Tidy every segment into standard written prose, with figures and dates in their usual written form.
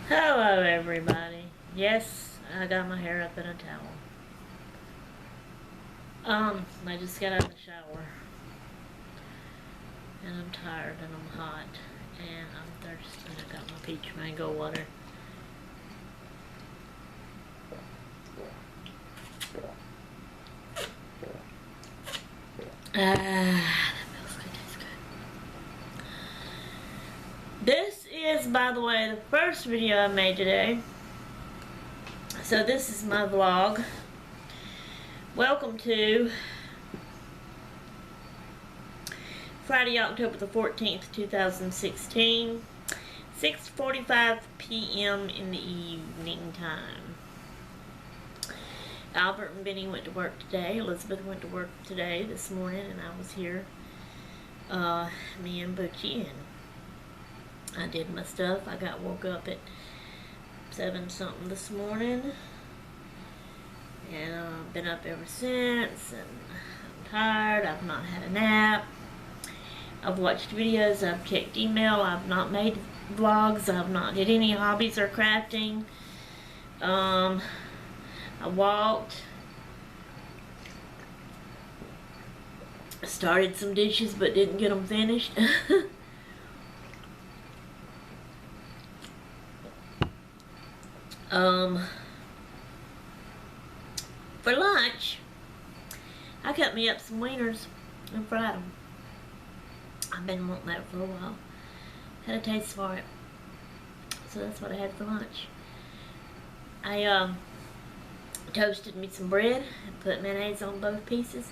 Hello everybody. Yes, I got my hair up in a towel. I just got out of the shower. And I'm tired and I'm hot. And I'm thirsty. I got my peach mango water. That feels good, tastes good. This is, by the way, the first video I made today. So this is my vlog. Welcome to Friday, October the 14th, 2016, 6:45 p.m. in the evening time. Albert and Benny went to work today. Elizabeth went to work today, this morning, and I was here. Me and Butchie, and I did my stuff. I got woke up at 7 something this morning, and I've been up ever since, and I'm tired. I've not had a nap. I've watched videos, I've checked email, I've not made vlogs, I've not did any hobbies or crafting. I walked, started some dishes but didn't get them finished. For lunch, I cut me up some wieners and fried them. I've been wanting that for a while. Had a taste for it. So that's what I had for lunch. I toasted me some bread and put mayonnaise on both pieces.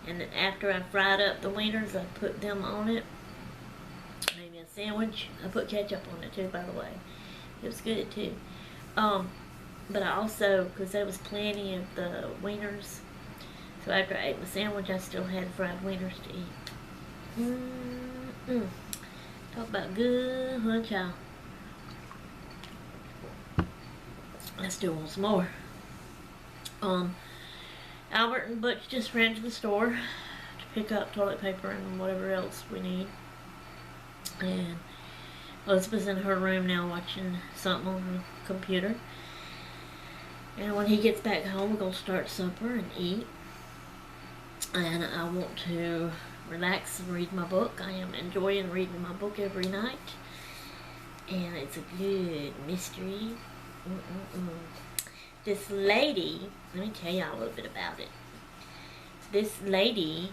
And then after I fried up the wieners, I put them on it. Made me a sandwich. I put ketchup on it too, by the way. It was good too. But I also, because there was plenty of the wieners, so after I ate my sandwich, I still had fried wieners to eat. Talk about good, huh, child? I still want some more. Albert and Butch just ran to the store to pick up toilet paper and whatever else we need. And Elizabeth's in her room now watching something on the computer. And when he gets back home, we're going to start supper and eat. And I want to relax and read my book. I am enjoying reading my book every night. And it's a good mystery. This lady, let me tell y'all a little bit about it. This lady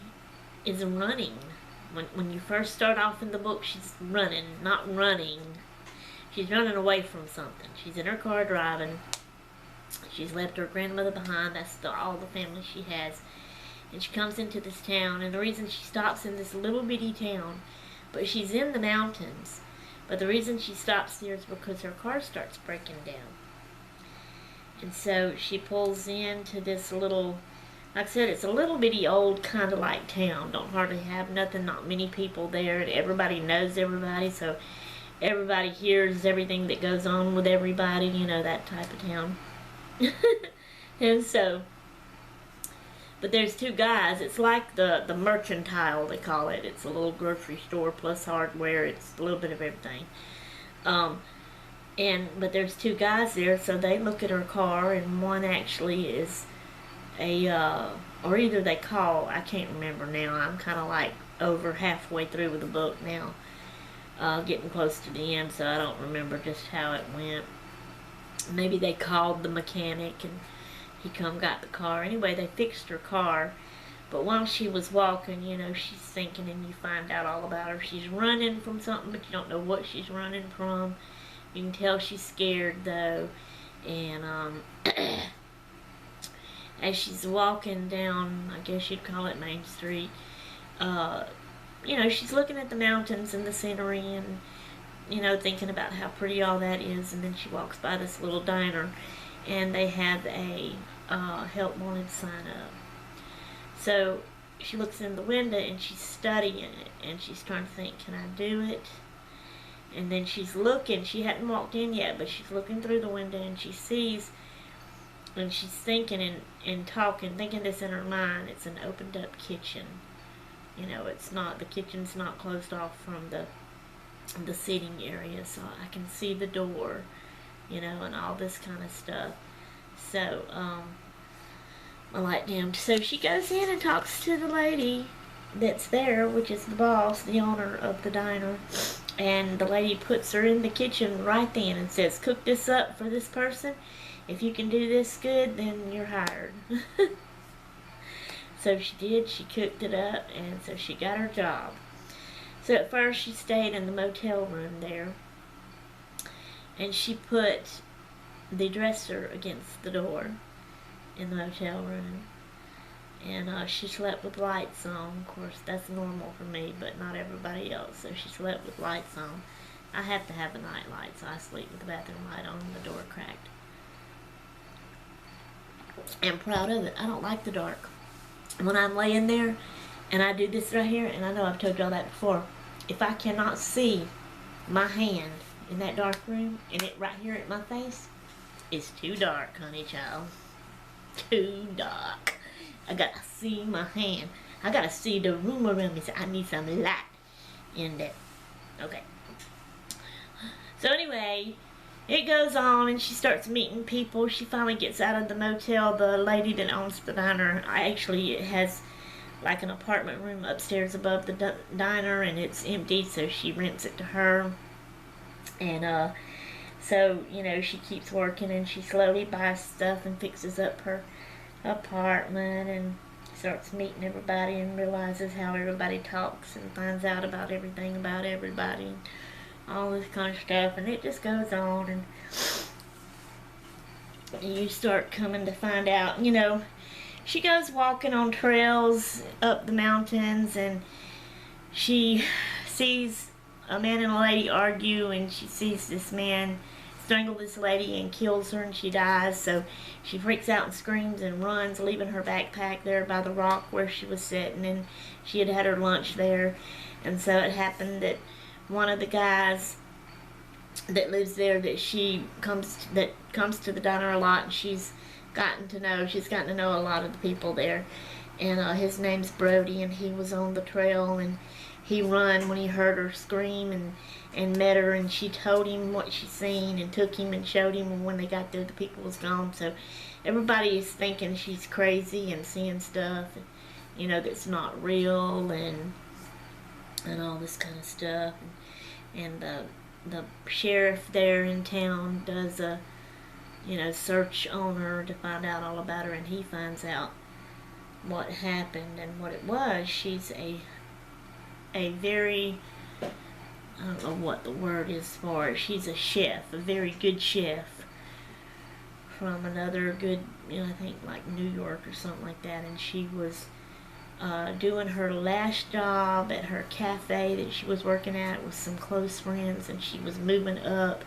is running. When you first start off in the book, she's running, not running. She's running away from something. She's in her car driving. She's left her grandmother behind. That's all the family she has. And she comes into this town, and the reason she stops in this little bitty town, but she's in the mountains, but the reason she stops there is because her car starts breaking down. And so she pulls into this little, like I said, it's a little bitty old kind of like town. Don't hardly have nothing, not many people there, and everybody knows everybody, so everybody hears everything that goes on with everybody, you know, that type of town. And so, but there's two guys. It's like the mercantile, they call it. It's a little grocery store plus hardware. It's a little bit of everything. But there's two guys there, so they look at her car, and one actually is or either they call, I can't remember now. I'm kind of like over halfway through with the book now. Getting close to the end, so I don't remember just how it went. Maybe they called the mechanic and he got the car. Anyway, they fixed her car. But while she was walking, you know, she's thinking, and you find out all about her. She's running from something, but you don't know what she's running from. You can tell she's scared, though. And as she's walking down, I guess you'd call it Main Street, you know, she's looking at the mountains and the scenery and, you know, thinking about how pretty all that is. And then she walks by this little diner, and they have a help wanted sign up. So she looks in the window and she's studying it, and she's trying to think, can I do it? And then she's looking, she hadn't walked in yet, but she's looking through the window, and she sees, and she's thinking and talking, thinking this in her mind. It's an opened up kitchen. You know, it's not, the kitchen's not closed off from the seating area, so I can see the door and all this kind of stuff. So, my light dimmed. So she goes in and talks to the lady that's there, which is the boss, the owner of the diner. And the lady puts her in the kitchen right then and says, cook this up for this person. If you can do this good, then you're hired. So she did. She cooked it up, and so she got her job. So at first she stayed in the motel room there, and she put the dresser against the door in the motel room, and she slept with lights on. Of course, that's normal for me, but not everybody else. So she slept with lights on. I have to have a night light, so I sleep with the bathroom light on and the door cracked. I'm proud of it. I don't like the dark. When I'm laying there and I do this right here, and I know I've told y'all that before, if I cannot see my hand in that dark room and it right here at my face, it's too dark, honey child. Too dark. I gotta see my hand. I gotta see the room around me, so I need some light in there. Okay. So anyway, it goes on, and she starts meeting people. She finally gets out of the motel. The lady that owns the diner actually has like an apartment room upstairs above the diner, and it's empty, so she rents it to her. And so she keeps working, and she slowly buys stuff and fixes up her apartment, and starts meeting everybody and realizes how everybody talks and finds out about everything about everybody and all this kind of stuff. And it just goes on, and you start coming to find out, she goes walking on trails up the mountains, and she sees a man and a lady argue, and she sees this man strangle this lady and kills her, and she dies. So she freaks out and screams and runs, leaving her backpack there by the rock where she was sitting, and she had had her lunch there. And so it happened that one of the guys that lives there, that comes to the diner a lot, and she's gotten to know a lot of the people there, and his name's Brody, and he was on the trail, and he run when he heard her scream and met her, and she told him what she seen and took him and showed him, and when they got there the people was gone. So everybody is thinking she's crazy and seeing stuff, that's not real, and all this kind of stuff. And the sheriff there in town does a search on her to find out all about her, and he finds out what happened and what it was. She's a very, I don't know what the word is for it. She's a chef, a very good chef from another good, I think like New York or something like that. And she was doing her last job at her cafe that she was working at with some close friends, and she was moving up,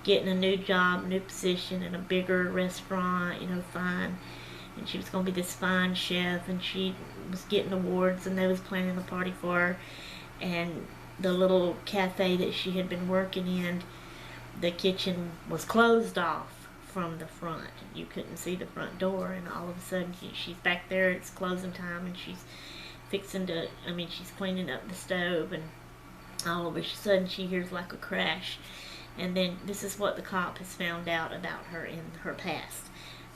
getting a new job, new position in a bigger restaurant, fine. And she was going to be this fine chef, and she was getting awards, and they was planning a party for her. And the little cafe that she had been working in, the kitchen was closed off from the front. You couldn't see the front door, and all of a sudden she's back there, it's closing time, and she's she's cleaning up the stove, and all of a sudden she hears like a crash. And then this is what the cop has found out about her in her past.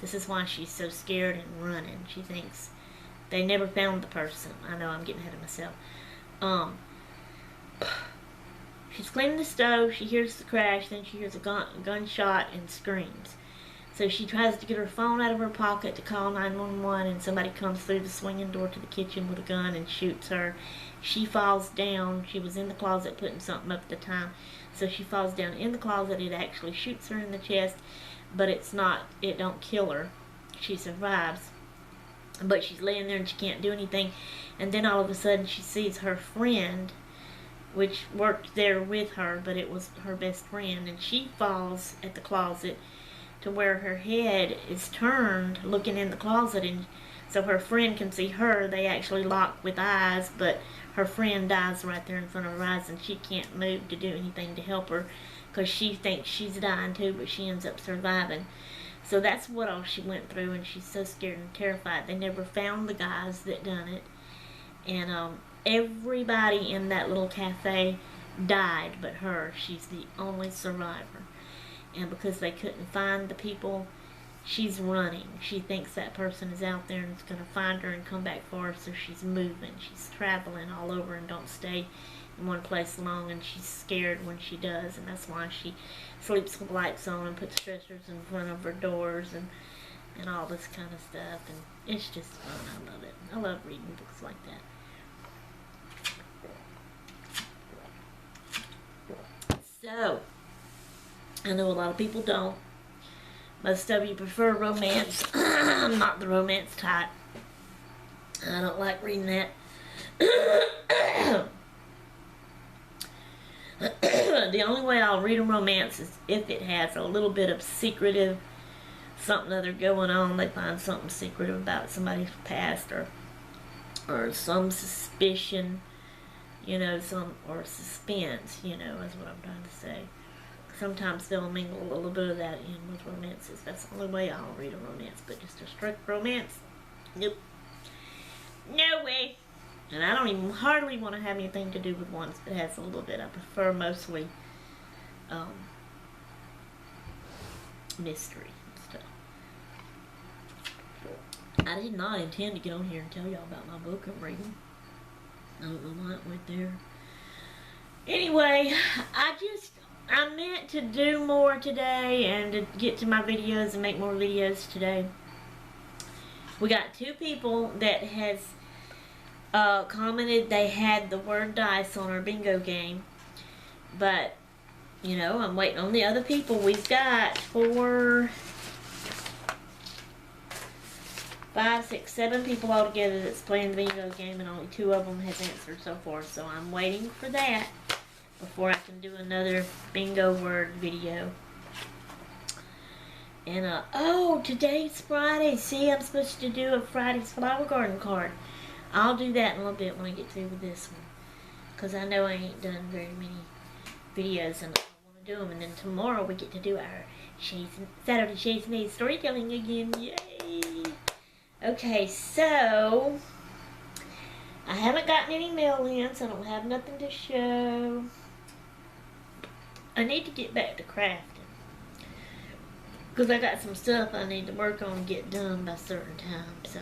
This is why she's so scared and running. She thinks they never found the person. I know I'm getting ahead of myself. She's cleaning the stove, she hears the crash, then she hears a gunshot and screams. So she tries to get her phone out of her pocket to call 911, and somebody comes through the swinging door to the kitchen with a gun and shoots her. She falls down. She was in the closet putting something up at the time. So she falls down in the closet. It actually shoots her in the chest, but it don't kill her. She survives. But she's laying there and she can't do anything. And then all of a sudden she sees her friend, which worked there with her, but it was her best friend, and she falls at the closet to where her head is turned looking in the closet, and so her friend can see her. They actually lock with eyes, but her friend dies right there in front of her eyes, and she can't move to do anything to help her because she thinks she's dying too, but she ends up surviving. So that's what all she went through, and she's so scared and terrified. They never found the guys that done it, and everybody in that little cafe died but her. She's the only survivor. and because they couldn't find the people, she's running. She thinks that person is out there and is going to find her and come back for her, so she's moving. She's traveling all over and don't stay in one place long, and she's scared when she does, and that's why she sleeps with lights on and puts dressers in front of her doors and all this kind of stuff, and it's just fun. I love it. I love reading books like that. So, I know a lot of people don't. Most of you prefer romance. I'm not the romance type. I don't like reading that. The only way I'll read a romance is if it has a little bit of secretive something other going on. They find something secretive about somebody's past, or some suspicion, you know, or suspense, you know, is what I'm trying to say. Sometimes they'll mingle a little bit of that in with romances. That's the only way I'll read a romance, but just a strict romance, nope. No way. And I don't even hardly want to have anything to do with ones that has a little bit. I prefer mostly mystery and stuff. I did not intend to get on here and tell y'all about my book I'm reading. I don't know why it went there. Anyway, I meant to do more today and to get to my videos and make more videos today. We got 2 people that has commented they had the word dice on our bingo game, but you know, I'm waiting on the other people. We've got 4, 5, 6, 7 people altogether that's playing the bingo game, and only 2 of them has answered so far, so I'm waiting for that before I can do another bingo word video. And oh, today's Friday. See, I'm supposed to do a Friday's Flower Garden card. I'll do that in a little bit when I get through with this one, because I know I ain't done very many videos and I want to do them. And then tomorrow we get to do our Saturday Shades Made storytelling again. Yay! Okay, so I haven't gotten any mail in, so I don't have nothing to show. I need to get back to crafting, because I got some stuff I need to work on and get done by a certain time, so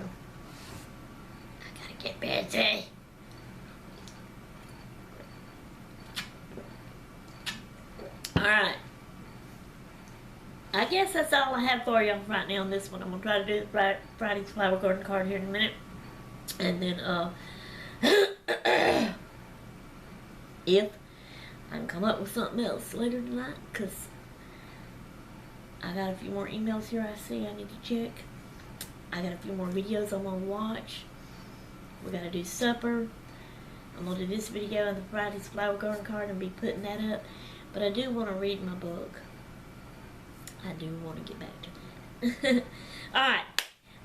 I gotta get busy. Alright. I guess that's all I have for y'all right now on this one. I'm gonna try to do the Friday's Flower Garden card here in a minute. And then, if I can come up with something else later tonight, because I got a few more emails here I see I need to check. I got a few more videos I want to watch. We got to do supper. I'm going to do this video and the Friday's Flower Garden card and be putting that up. But I do want to read my book. I do want to get back to that. Alright.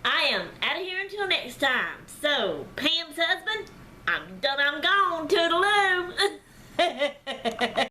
I am out of here until next time. So, Pam's husband, I'm done, I'm gone. Toodaloo.